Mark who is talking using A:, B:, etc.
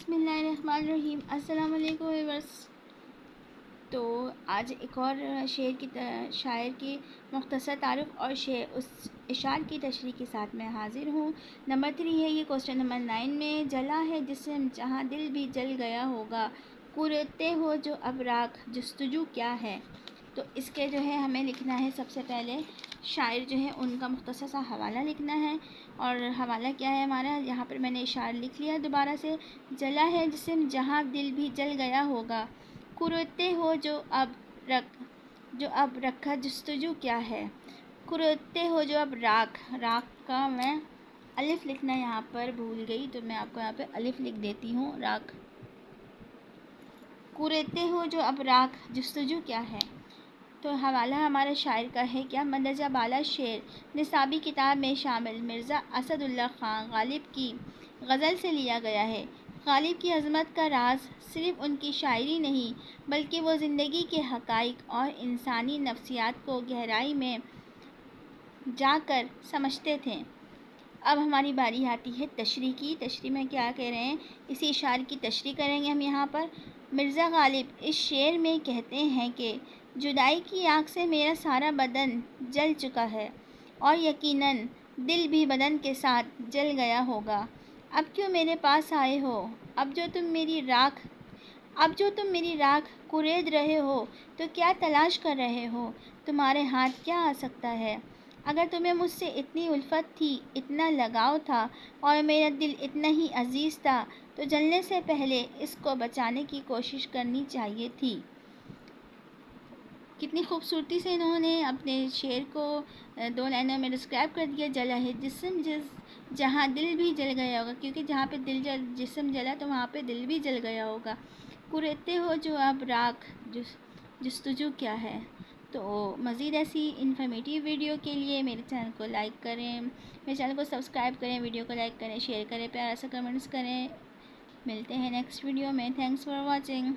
A: बिस्मिल्लाहिर्रहमानिर्रहीम। अस्सलाम वालेकुम व्यूअर्स। तो आज एक और शायर की मुख्तसर तारुफ़ और शेर उस इशार की तशरीह के साथ मैं हाज़िर हूँ। नंबर 3 है ये क्वेश्चन नंबर 9 में। जला है जिस्म जहाँ दिल भी जल गया होगा, कुरेदते हो जो अब राख जस्तजू क्या है। तो इसके जो है हमें लिखना है, सबसे पहले शायर जो है उनका मुख्तसर सा हवाला लिखना है। और हवाला क्या है हमारा, यहाँ पर मैंने इशार लिख लिया दोबारा से। जला है जिस्म जहाँ दिल भी जल गया होगा, कुरेदते हो जो अब रखा जस्तजू क्या है। कुरेदते हो जो अब राख का मैं अलिफ लिखना यहाँ पर भूल गई, तो मैं आपको यहाँ पे अलिफ लिख देती हूँ। राख, कुरेदते हो जो अब राख जस्तजू क्या है। तो हवाला हमारे शायर का है क्या, मंदरजा बाला शेर निसाबी किताब में शामिल मिर्ज़ा असदुल्ला ख़ान गालिब की गज़ल से लिया गया है। गालिब की अज़मत का राज सिर्फ़ उनकी शायरी नहीं, बल्कि वो ज़िंदगी के हक़ाइक़ और इंसानी नफ्सियात को गहराई में जाकर समझते थे। अब हमारी बारी आती है तशरीह की। तशरीह में क्या कह रहे हैं, इसी इशारे की तशरीह करेंगे हम यहाँ पर। मिर्ज़ा गालिब इस शेर में कहते हैं कि जुदाई की आग से मेरा सारा बदन जल चुका है और यकीनन दिल भी बदन के साथ जल गया होगा। अब क्यों मेरे पास आए हो, अब जो तुम मेरी राख कुरेद रहे हो, तो क्या तलाश कर रहे हो, तुम्हारे हाथ क्या आ सकता है। अगर तुम्हें मुझसे इतनी उल्फत थी, इतना लगाव था और मेरा दिल इतना ही अजीज़ था, तो जलने से पहले इसको बचाने की कोशिश करनी चाहिए थी। कितनी खूबसूरती से इन्होंने अपने शेर को 2 लाइनों में डिस्क्राइब कर दिया। जला है जिस्म जहाँ दिल भी जल गया होगा, क्योंकि जहाँ पे जिस्म जला तो वहाँ पे दिल भी जल गया होगा। कुरेदते हो जो अब राख जस्तजू क्या है। तो मज़ीद ऐसी इन्फॉर्मेटिव वीडियो के लिए मेरे चैनल को लाइक करें, मेरे चैनल को सब्सक्राइब करें, वीडियो को लाइक करें, शेयर करें, प्यारा सा कमेंट्स करें। मिलते हैं नेक्स्ट वीडियो में। Thanks for watching.